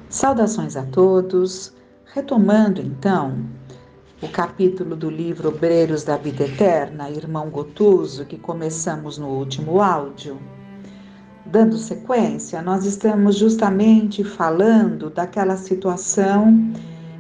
Saudações a todos. Retomando então o capítulo do livro Obreiros da Vida Eterna, Irmão Gotuso, que começamos no último áudio. Dando sequência, nós estamos justamente falando daquela situação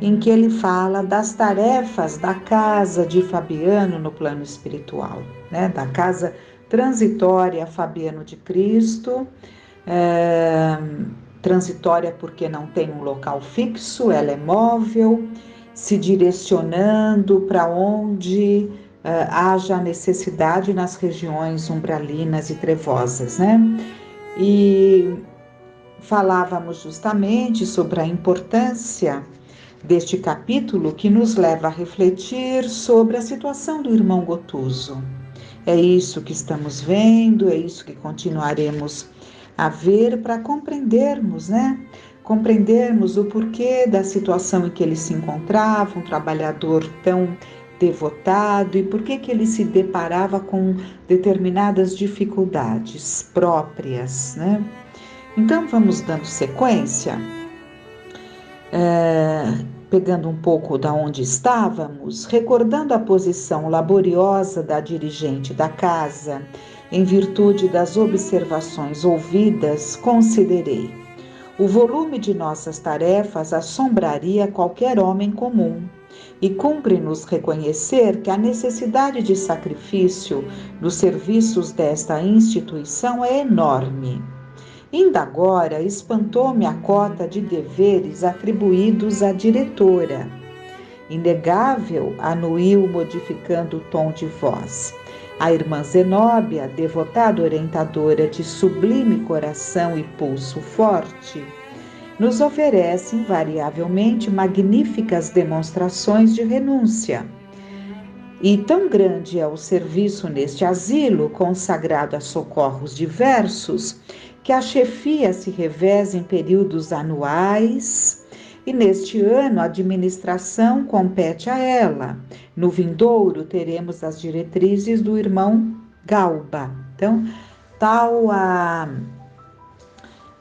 em que ele fala das tarefas da casa de Fabiano no plano espiritual, né? Da casa transitória Fabiano de Cristo, transitória porque não tem um local fixo, ela é móvel, se direcionando para onde haja necessidade nas regiões umbralinas e trevosas, né? E falávamos justamente sobre a importância deste capítulo que nos leva a refletir sobre a situação do irmão Gotuso. É isso que estamos vendo, é isso que continuaremos a ver para compreendermos, né? Compreendermos o porquê da situação em que ele se encontrava, um trabalhador tão devotado, e por que ele se deparava com determinadas dificuldades próprias, né? Então vamos dando sequência, pegando um pouco da onde estávamos, recordando a posição laboriosa da dirigente da casa, em virtude das observações ouvidas, considerei: o volume de nossas tarefas assombraria qualquer homem comum, e cumpre-nos reconhecer que a necessidade de sacrifício nos serviços desta instituição é enorme. Ainda agora, espantou-me a cota de deveres atribuídos à diretora. Inegável, anuiu modificando o tom de voz. A irmã Zenóbia, devotada orientadora de sublime coração e pulso forte, nos oferece invariavelmente magníficas demonstrações de renúncia. E tão grande é o serviço neste asilo, consagrado a socorros diversos, que a chefia se reveza em períodos anuais, e neste ano a administração compete a ela. No vindouro teremos as diretrizes do irmão Galba. Então, tal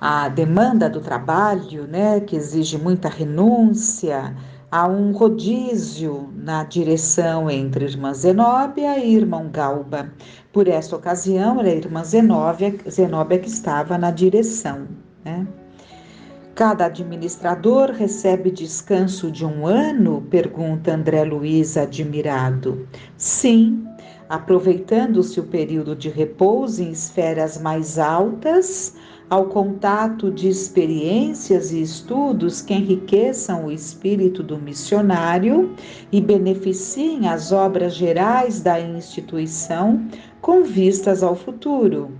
a demanda do trabalho, né, que exige muita renúncia, há um rodízio na direção entre irmã Zenóbia e irmão Galba. Por esta ocasião, era a irmã Zenóbia que estava na direção, né? Cada administrador recebe descanso de 1 ano? Pergunta André Luiz, admirado. Sim, aproveitando-se o período de repouso em esferas mais altas, ao contato de experiências e estudos que enriqueçam o espírito do missionário e beneficiem as obras gerais da instituição com vistas ao futuro.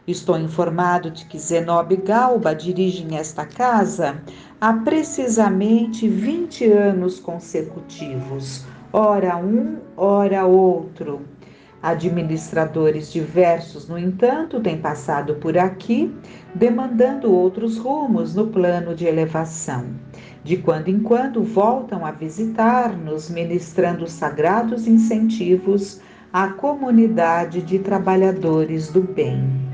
Estou informado de que Zenóbia e Galba dirigem esta casa há precisamente 20 anos consecutivos, ora um, ora outro. Administradores diversos, no entanto, têm passado por aqui, demandando outros rumos no plano de elevação. De quando em quando voltam a visitar-nos, ministrando sagrados incentivos à comunidade de trabalhadores do bem.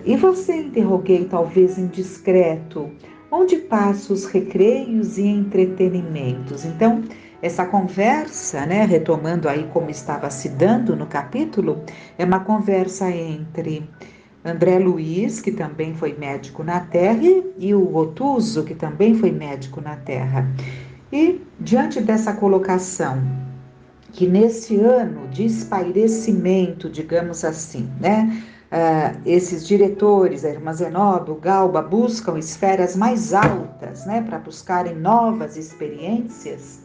E você, interroguei, talvez indiscreto, onde passa os recreios e entretenimentos? Então, essa conversa, né, retomando aí como estava se dando no capítulo, é uma conversa entre André Luiz, que também foi médico na Terra, e o Gotuso, que também foi médico na Terra. E diante dessa colocação, que nesse ano de espairecimento, digamos assim, né, esses diretores, a irmã Zenóbia, o Galba, buscam esferas mais altas, né, para buscarem novas experiências.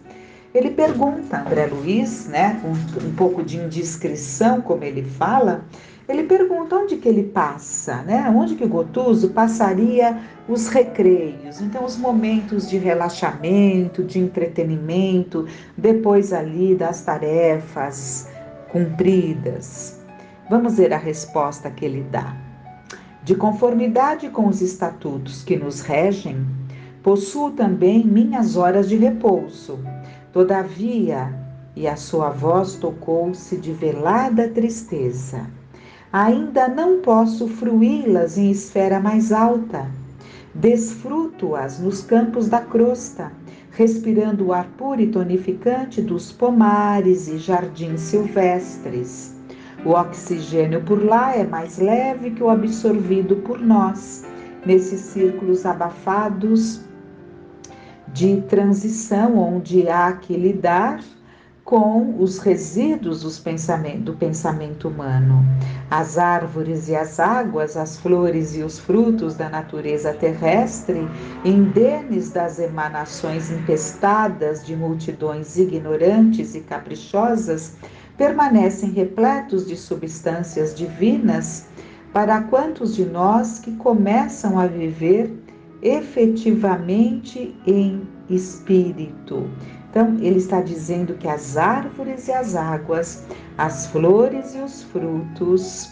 Ele pergunta a André Luiz, né, com um pouco de indiscrição, como ele fala, ele pergunta onde que ele passa, né, onde que o Gotuso passaria os recreios, então os momentos de relaxamento, de entretenimento, depois ali das tarefas cumpridas. Vamos ver a resposta que ele dá. De conformidade com os estatutos que nos regem, possuo também minhas horas de repouso. Todavia, e a sua voz tocou-se de velada tristeza, ainda não posso fruí-las em esfera mais alta. Desfruto-as nos campos da crosta, respirando o ar puro e tonificante dos pomares e jardins silvestres. O oxigênio por lá é mais leve que o absorvido por nós, nesses círculos abafados de transição, onde há que lidar com os resíduos do pensamento humano. As árvores e as águas, as flores e os frutos da natureza terrestre, indenes das emanações empestadas de multidões ignorantes e caprichosas, permanecem repletos de substâncias divinas para quantos de nós que começam a viver efetivamente em espírito. Então, ele está dizendo que as árvores e as águas, as flores e os frutos,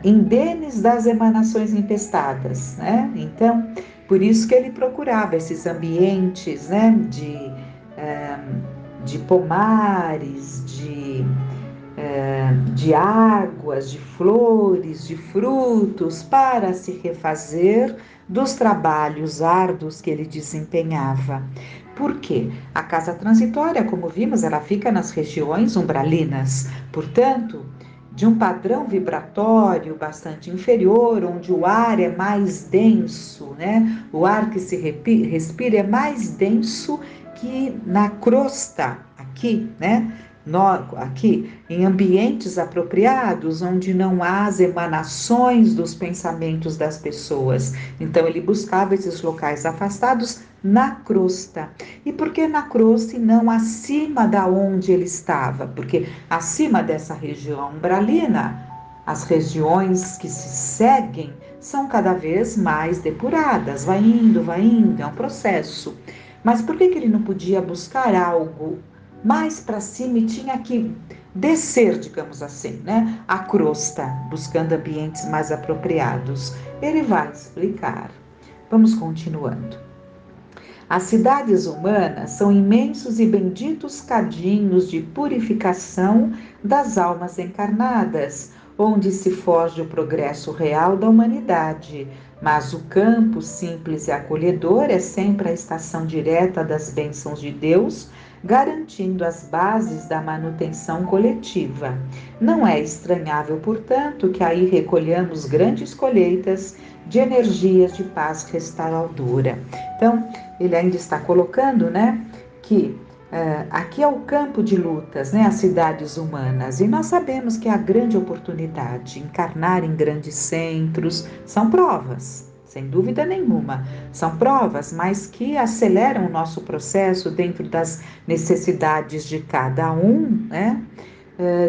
indenes das emanações empestadas, né? Então, por isso que ele procurava esses ambientes, né, de pomares, de águas, de flores, de frutos, para se refazer dos trabalhos árduos que ele desempenhava. Por quê? A casa transitória, como vimos, ela fica nas regiões umbralinas, portanto, de um padrão vibratório bastante inferior, onde o ar é mais denso, né? O ar que se respira é mais denso que na crosta, aqui, né? Aqui, em ambientes apropriados, onde não há as emanações dos pensamentos das pessoas. Então, ele buscava esses locais afastados na crosta. E por que na crosta e não acima da onde ele estava? Porque acima dessa região umbralina, as regiões que se seguem são cada vez mais depuradas. Vai indo, é um processo. Mas por que ele não podia buscar algo mais para cima e tinha que descer, digamos assim, né? A crosta, buscando ambientes mais apropriados? Ele vai explicar. Vamos continuando. As cidades humanas são imensos e benditos cadinhos de purificação das almas encarnadas, onde se forja o progresso real da humanidade. Mas o campo simples e acolhedor é sempre a estação direta das bênçãos de Deus, garantindo as bases da manutenção coletiva. Não é estranhável, portanto, que aí recolhamos grandes colheitas de energias de paz restauradora. Então, ele ainda está colocando, né, que aqui é o campo de lutas, né, as cidades humanas, e nós sabemos que a grande oportunidade, encarnar em grandes centros, são provas. Sem dúvida nenhuma, são provas, mas que aceleram o nosso processo dentro das necessidades de cada um, né?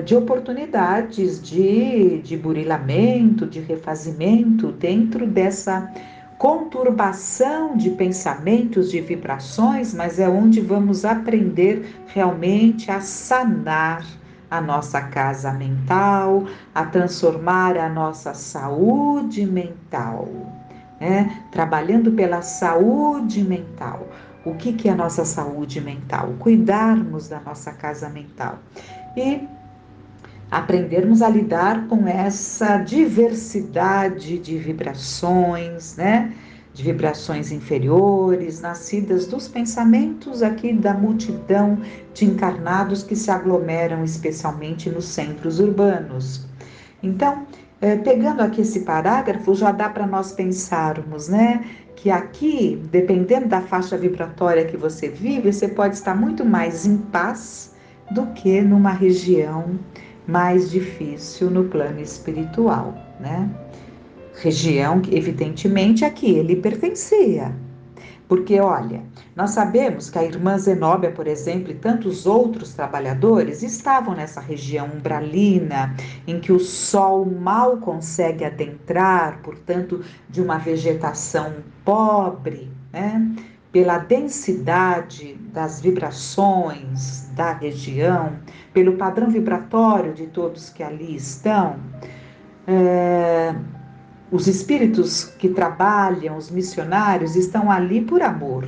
De oportunidades de burilamento, de refazimento dentro dessa conturbação de pensamentos, de vibrações, mas é onde vamos aprender realmente a sanar a nossa casa mental, a transformar a nossa saúde mental. Trabalhando pela saúde mental. O que é a nossa saúde mental? Cuidarmos da nossa casa mental e aprendermos a lidar com essa diversidade de vibrações, né? De vibrações inferiores, nascidas dos pensamentos aqui da multidão de encarnados que se aglomeram especialmente nos centros urbanos. Então, pegando aqui esse parágrafo, já dá para nós pensarmos, né? Que aqui, dependendo da faixa vibratória que você vive, você pode estar muito mais em paz do que numa região mais difícil no plano espiritual, né? Região que, evidentemente, a que ele pertencia. Porque, olha, nós sabemos que a irmã Zenóbia, por exemplo, e tantos outros trabalhadores estavam nessa região umbralina, em que o sol mal consegue adentrar, portanto, de uma vegetação pobre, né? Pela densidade das vibrações da região, pelo padrão vibratório de todos que ali estão. Os espíritos que trabalham, os missionários, estão ali por amor.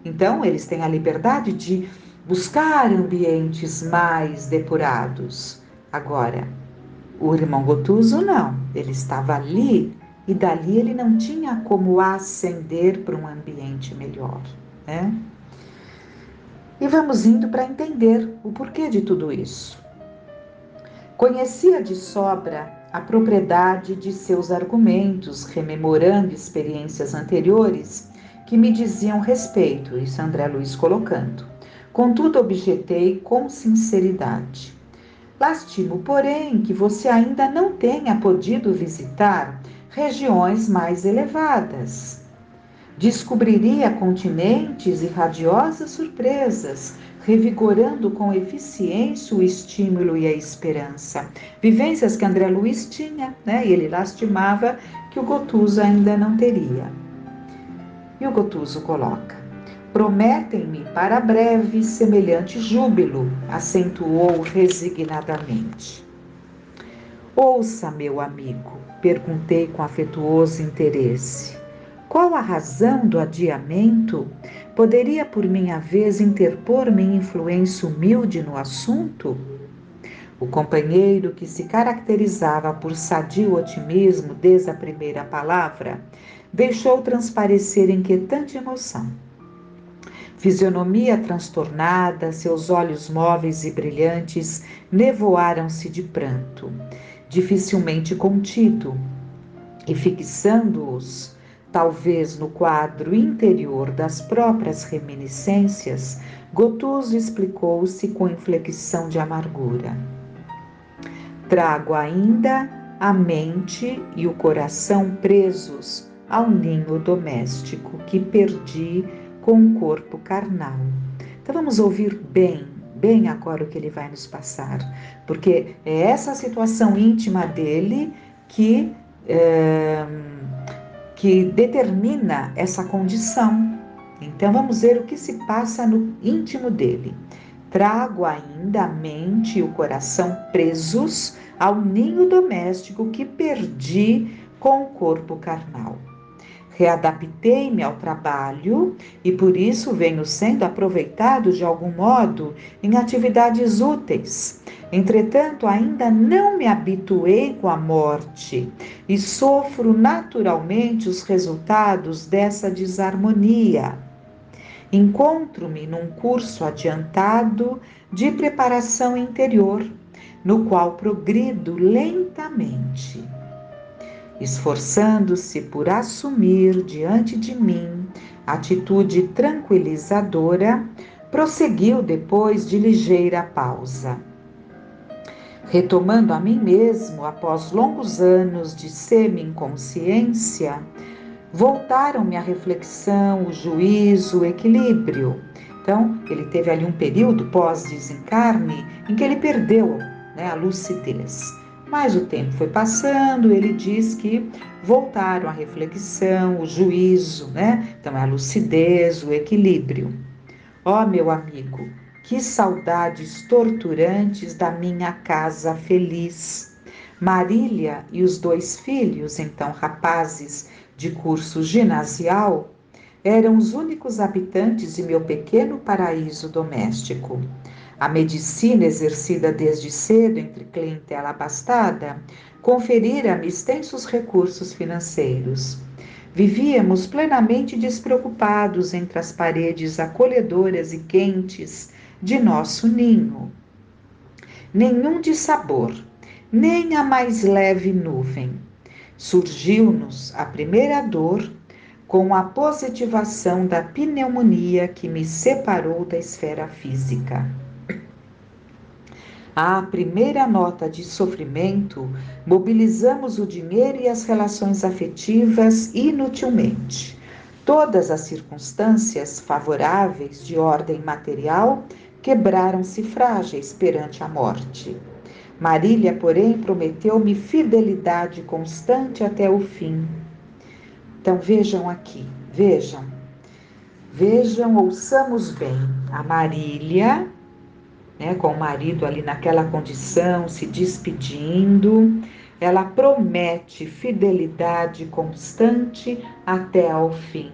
Então, eles têm a liberdade de buscar ambientes mais depurados. Agora, o irmão Gotuso não. Ele estava ali e dali ele não tinha como ascender para um ambiente melhor, né? E vamos indo para entender o porquê de tudo isso. Conhecia de sobra a propriedade de seus argumentos, rememorando experiências anteriores que me diziam respeito, isso André Luiz colocando. Contudo, objetei com sinceridade. Lastimo, porém, que você ainda não tenha podido visitar regiões mais elevadas. Descobriria continentes e radiosas surpresas, revigorando com eficiência o estímulo e a esperança. Vivências que André Luiz tinha, né? E ele lastimava que o Gotuso ainda não teria. E o Gotuso coloca: prometem-me para breve semelhante júbilo, acentuou resignadamente. Ouça, meu amigo, perguntei com afetuoso interesse. Qual a razão do adiamento? Poderia, por minha vez, interpor minha influência humilde no assunto? O companheiro, que se caracterizava por sadio otimismo desde a primeira palavra, deixou transparecer inquietante emoção. Fisionomia transtornada, seus olhos móveis e brilhantes nevoaram-se de pranto, dificilmente contido, e fixando-os, talvez no quadro interior das próprias reminiscências, Gotuso explicou-se com inflexão de amargura. Trago ainda a mente e o coração presos ao ninho doméstico que perdi com o corpo carnal. Então vamos ouvir bem agora o que ele vai nos passar, porque é essa situação íntima dele que determina essa condição. Então vamos ver o que se passa no íntimo dele. Trago ainda a mente e o coração presos ao ninho doméstico que perdi com o corpo carnal. Readaptei-me ao trabalho e por isso venho sendo aproveitado de algum modo em atividades úteis. Entretanto, ainda não me habituei com a morte e sofro naturalmente os resultados dessa desarmonia. Encontro-me num curso adiantado de preparação interior, no qual progrido lentamente, esforçando-se por assumir diante de mim atitude tranquilizadora, prosseguiu depois de ligeira pausa. Retomando a mim mesmo, após longos anos de semi-inconsciência, voltaram-me a reflexão, o juízo, o equilíbrio. Então, ele teve ali um período pós-desencarne em que ele perdeu, né, a lucidez. Mas o tempo foi passando, ele diz que voltaram a reflexão, o juízo, né? Então, a lucidez, o equilíbrio. Ó, meu amigo, que saudades torturantes da minha casa feliz. Marília e os 2 filhos, então rapazes de curso ginasial, eram os únicos habitantes de meu pequeno paraíso doméstico. A medicina exercida desde cedo entre clientela abastada conferira-me extensos recursos financeiros. Vivíamos plenamente despreocupados entre as paredes acolhedoras e quentes de nosso ninho. Nenhum dissabor, nem a mais leve nuvem. Surgiu-nos a primeira dor com a positivação da pneumonia que me separou da esfera física. À primeira nota de sofrimento, mobilizamos o dinheiro e as relações afetivas inutilmente. Todas as circunstâncias favoráveis de ordem material quebraram-se frágeis perante a morte. Marília, porém, prometeu-me fidelidade constante até o fim. Então vejam aqui, vejam, ouçamos bem. A Marília, né, com o marido ali naquela condição, se despedindo, ela promete fidelidade constante até ao fim,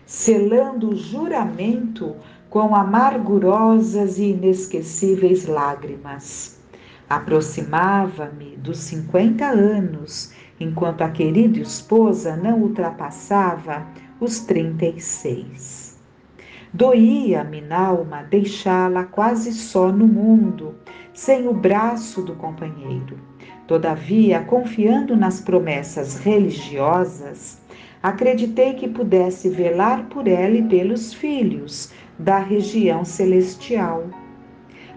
selando o juramento com amargurosas e inesquecíveis lágrimas. Aproximava-me dos 50 anos, enquanto a querida esposa não ultrapassava os 36. Doía-me na alma deixá-la quase só no mundo, sem o braço do companheiro. Todavia, confiando nas promessas religiosas, acreditei que pudesse velar por ela e pelos filhos da região celestial.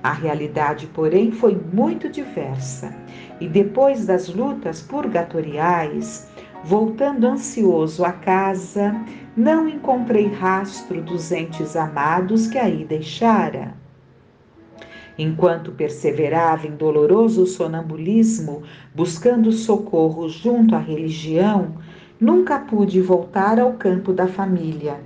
A realidade, porém, foi muito diversa, e depois das lutas purgatoriais, voltando ansioso a casa, não encontrei rastro dos entes amados que aí deixara. Enquanto perseverava em doloroso sonambulismo, buscando socorro junto à religião, nunca pude voltar ao campo da família,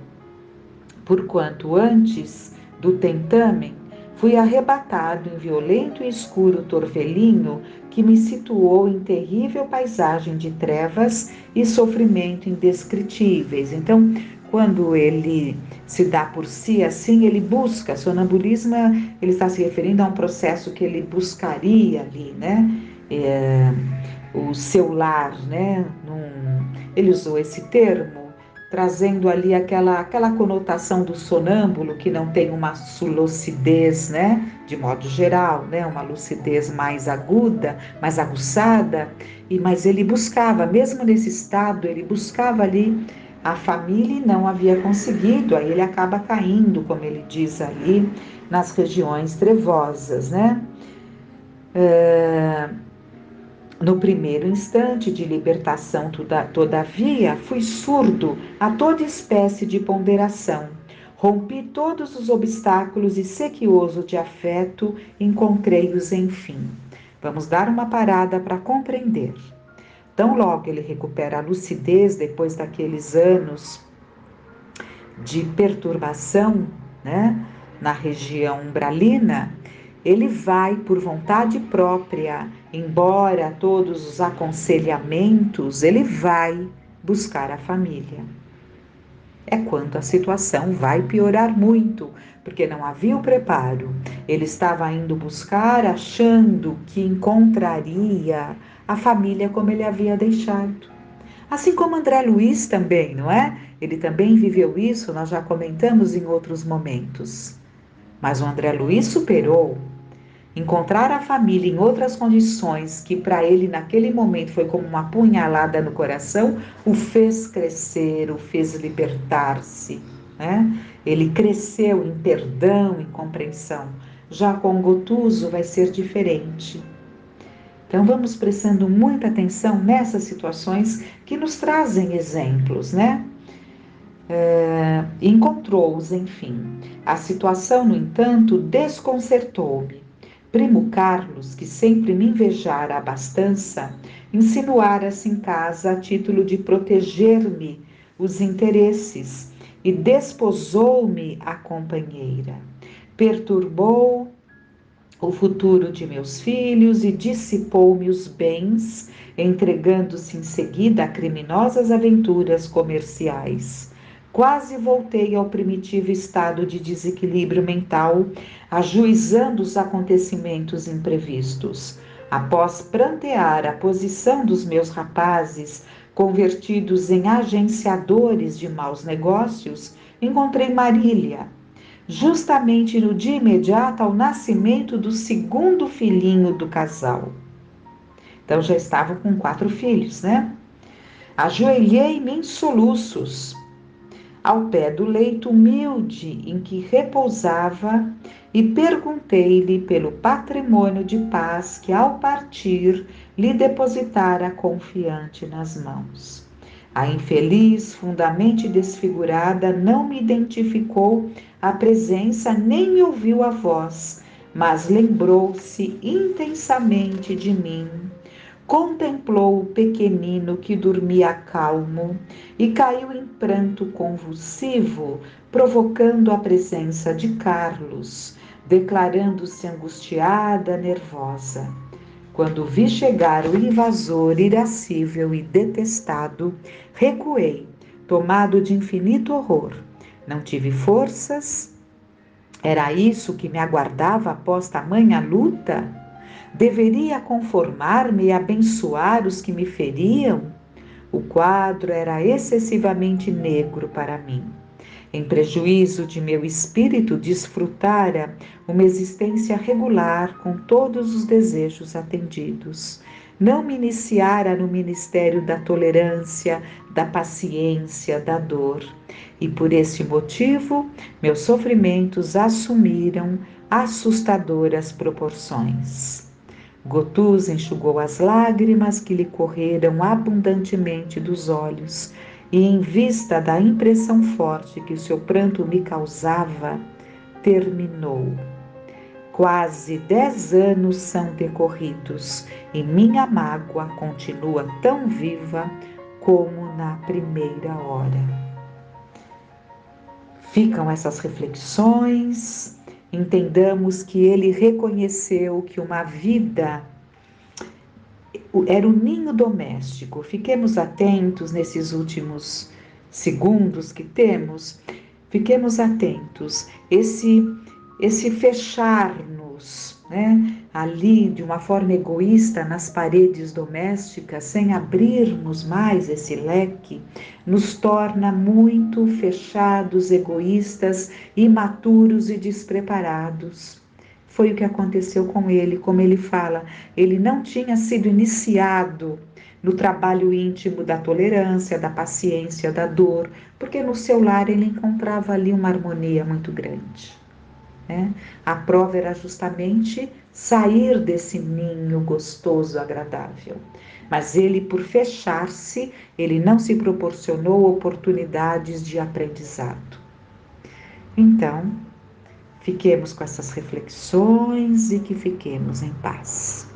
porquanto antes do tentamen fui arrebatado em violento e escuro torvelinho que me situou em terrível paisagem de trevas e sofrimento indescritíveis. Então, quando ele se dá por si assim, ele busca. Sonambulismo, ele está se referindo a um processo que ele buscaria ali, né? O seu lar, né? Ele usou esse termo, trazendo ali aquela conotação do sonâmbulo, que não tem uma lucidez, né, de modo geral, né, uma lucidez mais aguda, mais aguçada, mas ele buscava, mesmo nesse estado, ele buscava ali a família e não havia conseguido, aí ele acaba caindo, como ele diz ali, nas regiões trevosas, né. No primeiro instante de libertação, todavia, fui surdo a toda espécie de ponderação. Rompi todos os obstáculos e, sequioso de afeto, encontrei-os enfim. Vamos dar uma parada para compreender. Tão logo ele recupera a lucidez depois daqueles anos de perturbação, né, na região umbralina, ele vai por vontade própria, embora todos os aconselhamentos, ele vai buscar a família. É quando a situação vai piorar muito, porque não havia o preparo. Ele estava indo buscar, achando que encontraria a família como ele havia deixado. Assim como André Luiz também, não é? Ele também viveu isso, nós já comentamos em outros momentos. Mas o André Luiz superou. Encontrar a família em outras condições, que para ele naquele momento foi como uma punhalada no coração, o fez crescer, o fez libertar-se, né? Ele cresceu em perdão, em compreensão. Já com Gotuso vai ser diferente. Então vamos prestando muita atenção nessas situações que nos trazem exemplos, né? Encontrou-os, enfim. A situação, no entanto, desconcertou-me. Primo Carlos, que sempre me invejara a abastança, insinuara-se em casa a título de proteger-me os interesses e desposou-me a companheira. Perturbou o futuro de meus filhos e dissipou-me os bens, entregando-se em seguida a criminosas aventuras comerciais. Quase voltei ao primitivo estado de desequilíbrio mental, ajuizando os acontecimentos imprevistos. Após prantear a posição dos meus rapazes, convertidos em agenciadores de maus negócios, encontrei Marília, justamente no dia imediato ao nascimento do segundo filhinho do casal. Então já estava com 4 filhos, né? Ajoelhei-me em soluços ao pé do leito humilde em que repousava e perguntei-lhe pelo patrimônio de paz que, ao partir, lhe depositara confiante nas mãos. A infeliz, fundamente desfigurada, não me identificou a presença nem me ouviu a voz, mas lembrou-se intensamente de mim. Contemplou o pequenino que dormia calmo e caiu em pranto convulsivo, provocando a presença de Carlos, declarando-se angustiada, nervosa. Quando vi chegar o invasor irascível e detestado, recuei, tomado de infinito horror. Não tive forças? Era isso que me aguardava após tamanha luta? Deveria conformar-me e abençoar os que me feriam? O quadro era excessivamente negro para mim. Em prejuízo de meu espírito, desfrutara uma existência regular com todos os desejos atendidos. Não me iniciara no ministério da tolerância, da paciência, da dor. E por este motivo, meus sofrimentos assumiram assustadoras proporções. Gotusa enxugou as lágrimas que lhe correram abundantemente dos olhos, e em vista da impressão forte que o seu pranto me causava, terminou. Quase 10 anos são decorridos e minha mágoa continua tão viva como na primeira hora. Ficam essas reflexões. Entendamos que ele reconheceu que uma vida era o ninho doméstico. Fiquemos atentos nesses últimos segundos que temos. Fiquemos atentos. Esse fechar-nos, né, ali de uma forma egoísta nas paredes domésticas, sem abrirmos mais esse leque, nos torna muito fechados, egoístas, imaturos e despreparados. Foi o que aconteceu com ele, como ele fala, ele não tinha sido iniciado no trabalho íntimo da tolerância, da paciência, da dor, porque no seu lar ele encontrava ali uma harmonia muito grande. Né? A prova era justamente sair desse ninho gostoso, agradável. Mas ele, por fechar-se, ele não se proporcionou oportunidades de aprendizado. Então, fiquemos com essas reflexões e que fiquemos em paz.